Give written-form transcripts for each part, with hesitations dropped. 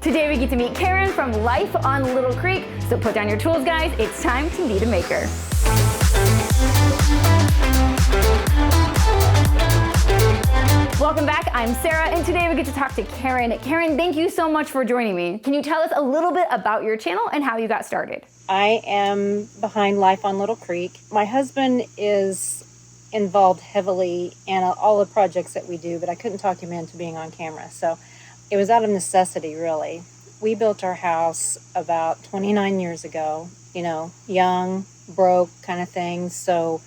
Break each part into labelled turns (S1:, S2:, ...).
S1: Today we get to meet Karen from Life on Little Creek. So put down your tools, guys. It's time to meet a maker. Welcome back, I'm Sarah, and today we get to talk to Karen. Karen, thank you so much for joining me. Can you tell us a little bit about your channel and how you got started?
S2: I am behind Life on Little Creek. My husband is involved heavily in all the projects that we do, but I couldn't talk him into being on camera. So it was out of necessity, really. We built our house about 29 years ago, young, broke kind of thing. So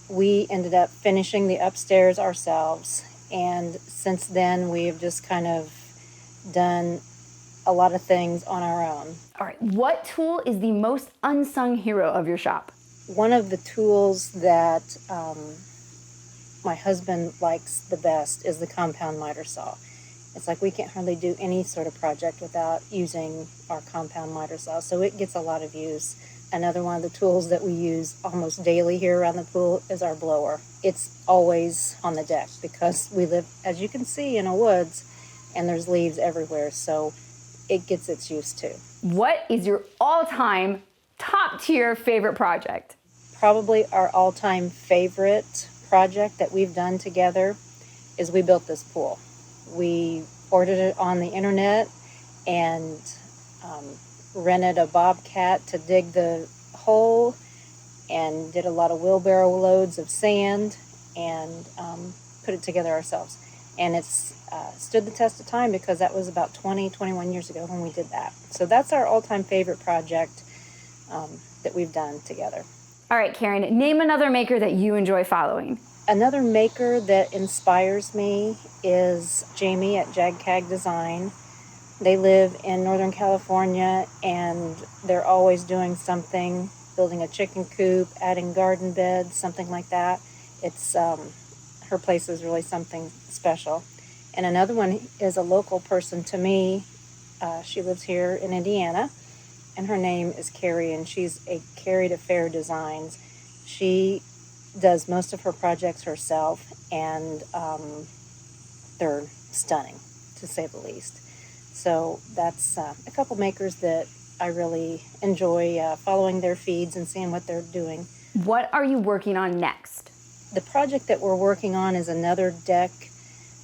S2: we ended up finishing the upstairs ourselves. And since then, we've just kind of done a lot of things on our own.
S1: All right, what tool is the most unsung hero of your shop?
S2: One of the tools that my husband likes the best is the compound miter saw. It's like we can't hardly do any sort of project without using our compound miter saw, so it gets a lot of use. Another one of the tools that we use almost daily here around the pool is our blower. It's always on the deck because we live, as you can see, in a woods, and there's leaves everywhere, so it gets its use too.
S1: What is your all-time top tier favorite project?
S2: Probably our all-time favorite project that we've done together is we built this pool. We ordered it on the internet and rented a bobcat to dig the hole and did a lot of wheelbarrow loads of sand and put it together ourselves. And it's stood the test of time because that was about 21 years ago when we did that. So that's our all-time favorite project that we've done together.
S1: All right, Karen, name another maker that you enjoy following.
S2: Another maker that inspires me is Jamey at JagCag Design. They live in Northern California and they're always doing something, building a chicken coop, adding garden beds, something like that. It's her place is really something special. And another one is a local person to me. She lives here in Indiana, and her name is Carrie, and she's a Carrie to Fair Designs. She does most of her projects herself, and they're stunning, to say the least. So that's a couple makers that I really enjoy following their feeds and seeing what they're doing.
S1: What are you working on next?
S2: The project that we're working on is another deck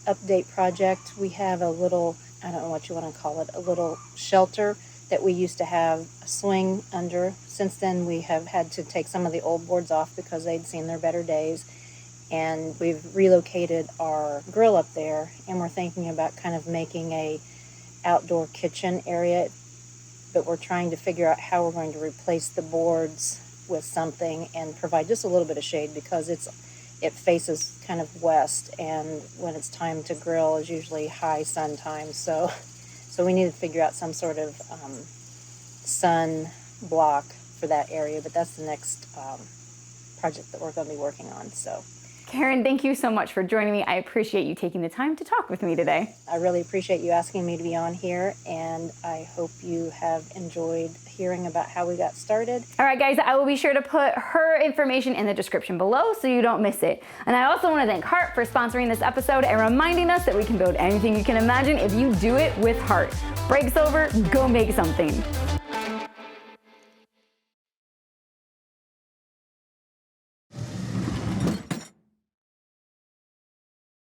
S2: update project. We have a little, I don't know what you want to call it, a little shelter that we used to have a swing under. Since then, we have had to take some of the old boards off because they'd seen their better days. And we've relocated our grill up there, and we're thinking about kind of making a outdoor kitchen area, but we're trying to figure out how we're going to replace the boards with something and provide just a little bit of shade because it faces kind of west, and when it's time to grill is usually high sun time. So we need to figure out some sort of sun block for that area, but that's the next project that we're going to be working on. So,
S1: Karen, thank you so much for joining me. I appreciate you taking the time to talk with me today.
S2: I really appreciate you asking me to be on here, and I hope you have enjoyed hearing about how we got started.
S1: All right, guys, I will be sure to put her information in the description below so you don't miss it. And I also want to thank Heart for sponsoring this episode and reminding us that we can build anything you can imagine if you do it with heart. Break's over, go make something.